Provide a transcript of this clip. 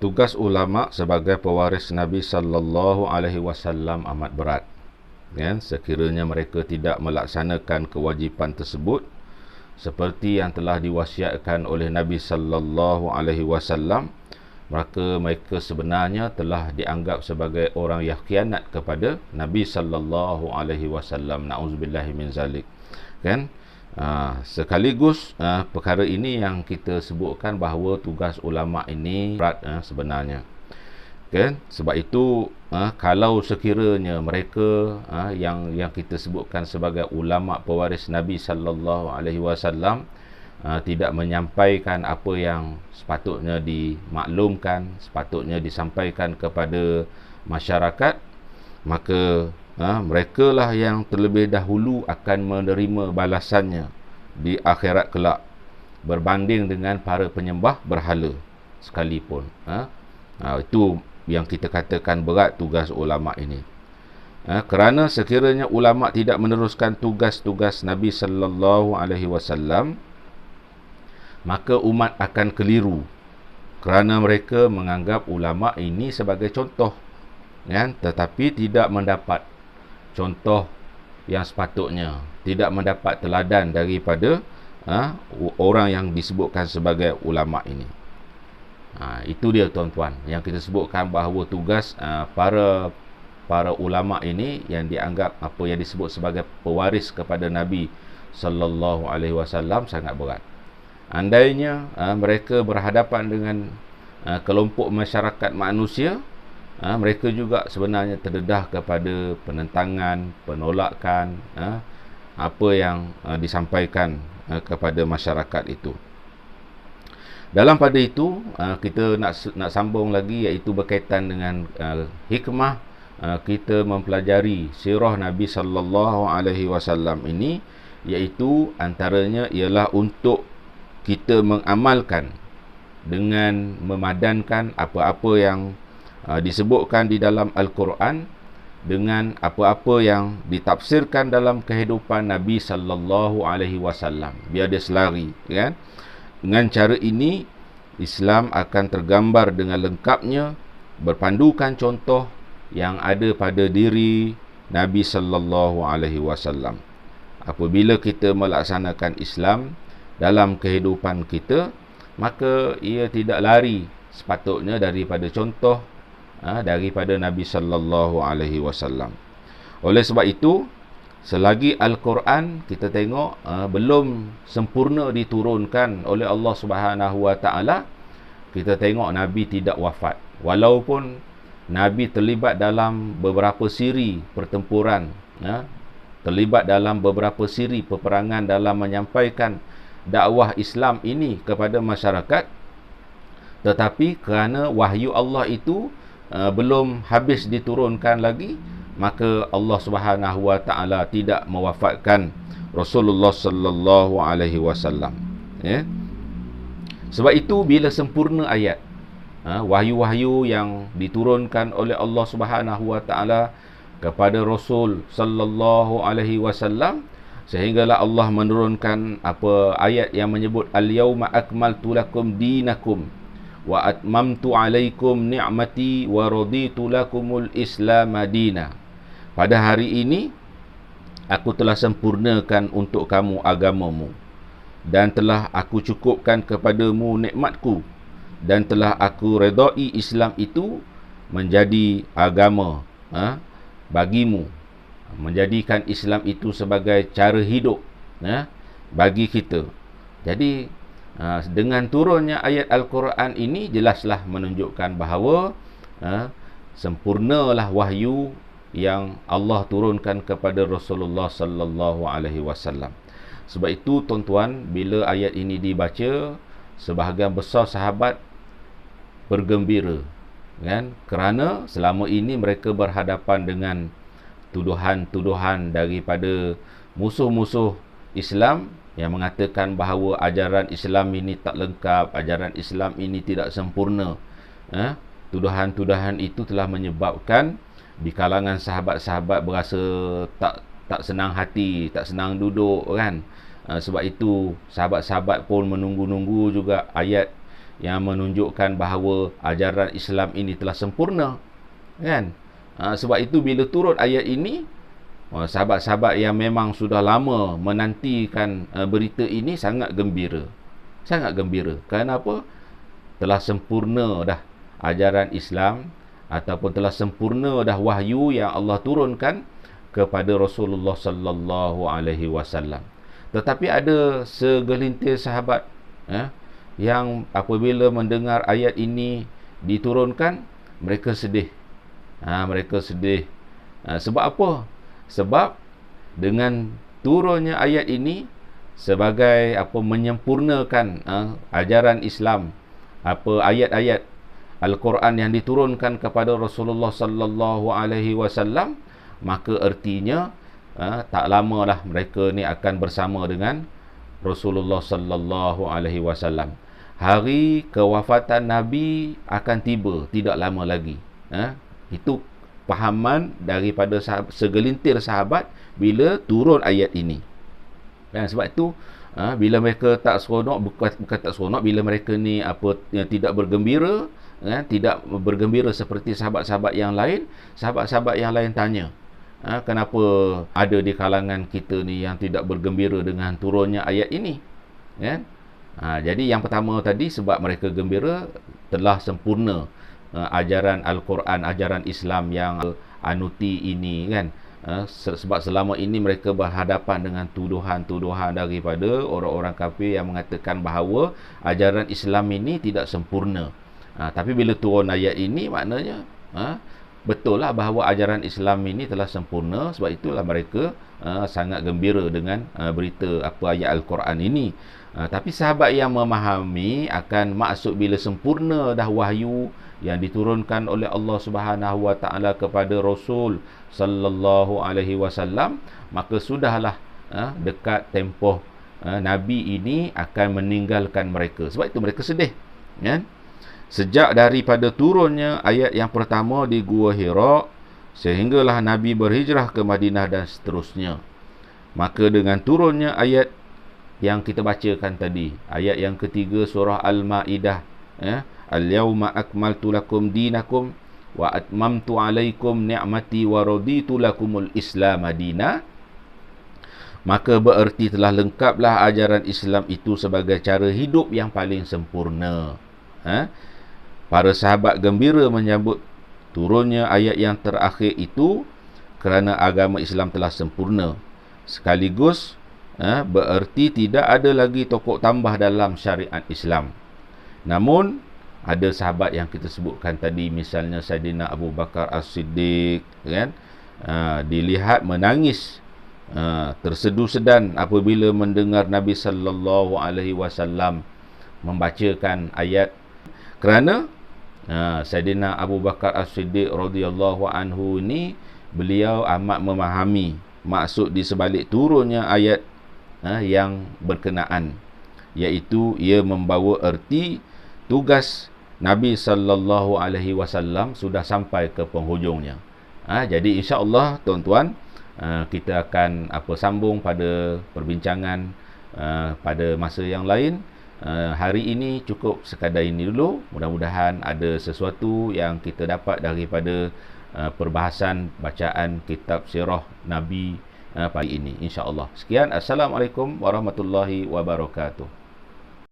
Tugas ulama sebagai pewaris Nabi sallallahu alaihi wasallam amat berat. Sekiranya mereka tidak melaksanakan kewajipan tersebut seperti yang telah diwasiatkan oleh Nabi sallallahu alaihi wasallam, maka mereka sebenarnya telah dianggap sebagai orang yang khianat kepada Nabi sallallahu alaihi wasallam. Nauzubillahi min zalik. Sekaligus perkara ini yang kita sebutkan bahawa tugas ulama ini berat sebenarnya. Sebab itu kalau sekiranya mereka yang kita sebutkan sebagai ulama pewaris Nabi sallallahu alaihi wasallam tidak menyampaikan apa yang sepatutnya dimaklumkan, sepatutnya disampaikan kepada masyarakat, maka mereka lah yang terlebih dahulu akan menerima balasannya di akhirat kelak berbanding dengan para penyembah berhala sekalipun. Itu yang kita katakan berat tugas ulama ini. Kerana sekiranya ulama tidak meneruskan tugas-tugas Nabi sallallahu alaihi wasallam, maka umat akan keliru kerana mereka menganggap ulama ini sebagai contoh, tetapi tidak mendapat contoh yang sepatutnya, tidak mendapat teladan daripada orang yang disebutkan sebagai ulama ini. Itu dia tuan-tuan yang kita sebutkan bahawa tugas para ulama ini yang dianggap apa yang disebut sebagai pewaris kepada Nabi sallallahu alaihi wasallam sangat berat. Andainya mereka berhadapan dengan kelompok masyarakat manusia, mereka juga sebenarnya terdedah kepada penentangan, penolakan apa yang disampaikan kepada masyarakat itu. Dalam pada itu kita nak sambung lagi, iaitu berkaitan dengan hikmah kita mempelajari sirah Nabi sallallahu alaihi wasallam ini, iaitu antaranya ialah untuk kita mengamalkan dengan memadankan apa-apa yang disebutkan di dalam Al-Quran dengan apa-apa yang ditafsirkan dalam kehidupan Nabi sallallahu alaihi wasallam, biar dia selari, Dengan cara ini Islam akan tergambar dengan lengkapnya berpandukan contoh yang ada pada diri Nabi sallallahu alaihi wasallam. Apabila kita melaksanakan Islam dalam kehidupan kita, maka ia tidak lari sepatutnya daripada contoh daripada Nabi sallallahu alaihi wasallam. Oleh sebab itu, selagi Al-Quran kita tengok belum sempurna diturunkan oleh Allah Subhanahu wa taala, kita tengok Nabi tidak wafat. Walaupun Nabi terlibat dalam beberapa siri pertempuran, terlibat dalam beberapa siri peperangan dalam menyampaikan dakwah Islam ini kepada masyarakat, tetapi kerana wahyu Allah itu belum habis diturunkan lagi, maka Allah Subhanahu wa taala tidak mewafatkan Rasulullah sallallahu alaihi wasallam. Sebab itu bila sempurna ayat wahyu-wahyu yang diturunkan oleh Allah Subhanahu wa taala kepada Rasul sallallahu alaihi wasallam, sehinggalah Allah menurunkan ayat yang menyebut al-yauma akmaltu lakum dinakum wa atmamtu alaikum ni'mati wa raditu lakumul Islam madina. Pada hari ini aku telah sempurnakan untuk kamu agamamu, dan telah aku cukupkan kepadamu nikmatku, dan telah aku redai Islam itu menjadi agama bagimu, menjadikan Islam itu sebagai cara hidup bagi kita. Jadi dengan turunnya ayat Al-Quran ini jelaslah menunjukkan bahawa sempurnalah wahyu yang Allah turunkan kepada Rasulullah sallallahu alaihi wasallam. Sebab itu tuan-tuan, bila ayat ini dibaca, sebahagian besar sahabat bergembira, kerana selama ini mereka berhadapan dengan tuduhan-tuduhan daripada musuh-musuh Islam yang mengatakan bahawa ajaran Islam ini tak lengkap, ajaran Islam ini tidak sempurna. Tuduhan-tuduhan itu telah menyebabkan di kalangan sahabat-sahabat berasa tak senang hati, tak senang duduk, Sebab itu sahabat-sahabat pun menunggu-nunggu juga ayat yang menunjukkan bahawa ajaran Islam ini telah sempurna, kan? Sebab itu bila turun ayat ini, sahabat-sahabat yang memang sudah lama menantikan berita ini sangat gembira. Sangat gembira. Kenapa? Telah sempurna dah ajaran Islam, ataupun telah sempurna dah wahyu yang Allah turunkan kepada Rasulullah sallallahu alaihi wasallam. Tetapi ada segelintir sahabat yang apabila mendengar ayat ini diturunkan, mereka sedih. Mereka sedih. Sebab apa? Sebab dengan turunnya ayat ini sebagai menyempurnakan ajaran Islam, ayat-ayat Al-Quran yang diturunkan kepada Rasulullah sallallahu alaihi wasallam, maka ertinya tak lamalah mereka ni akan bersama dengan Rasulullah sallallahu alaihi wasallam. Hari kewafatan Nabi akan tiba tidak lama lagi. Itu pahaman daripada segelintir sahabat bila turun ayat ini. Sebab itu bila mereka tak seronok, bukan tak seronok, bila mereka ni yang tidak bergembira, tidak bergembira seperti sahabat-sahabat yang lain, sahabat-sahabat yang lain tanya, kenapa ada di kalangan kita ni yang tidak bergembira dengan turunnya ayat ini, kan? Jadi yang pertama tadi, sebab mereka gembira telah sempurna ajaran Al-Quran, ajaran Islam yang anuti ini, kan? Sebab selama ini mereka berhadapan dengan tuduhan-tuduhan daripada orang-orang kafir yang mengatakan bahawa ajaran Islam ini tidak sempurna. Tapi bila turun ayat ini, maknanya betul lah bahawa ajaran Islam ini telah sempurna. Sebab itulah mereka sangat gembira dengan berita ayat Al-Quran ini. Tapi sahabat yang memahami akan maksud bila sempurna dah wahyu yang diturunkan oleh Allah Subhanahu wa taala kepada Rasul sallallahu alaihi wasallam, maka sudahlah dekat tempoh Nabi ini akan meninggalkan mereka. Sebab itu mereka sedih, kan? Sejak daripada turunnya ayat yang pertama di Gua Hira, sehinggalah Nabi berhijrah ke Madinah dan seterusnya. Maka dengan turunnya ayat yang kita bacakan tadi, ayat yang ketiga surah Al-Maidah, Al-yawma akmaltu lakum dinakum wa atmamtu alaikum ni'mati wa raditu lakumul Islam madina, maka bererti telah lengkaplah ajaran Islam itu sebagai cara hidup yang paling sempurna. Para sahabat gembira menyambut turunnya ayat yang terakhir itu kerana agama Islam telah sempurna. Sekaligus bererti tidak ada lagi tokok tambah dalam syariat Islam. Namun ada sahabat yang kita sebutkan tadi, misalnya Saidina Abu Bakar As-Siddiq, kan? Dilihat menangis, tersedu sedan apabila mendengar Nabi sallallahu alaihi wasallam membacakan ayat, kerana Saidina Abu Bakar As-Siddiq radhiyallahu anhu ini, beliau amat memahami maksud di sebalik turunnya ayat yang berkenaan, iaitu ia membawa erti tugas Nabi sallallahu alaihi wasallam sudah sampai ke penghujungnya. Jadi insya-Allah tuan-tuan, kita akan sambung pada perbincangan pada masa yang lain. Hari ini cukup sekadar ini dulu. Mudah-mudahan ada sesuatu yang kita dapat daripada perbahasan bacaan kitab sirah Nabi pagi ini, insya-Allah. Sekian, assalamualaikum warahmatullahi wabarakatuh.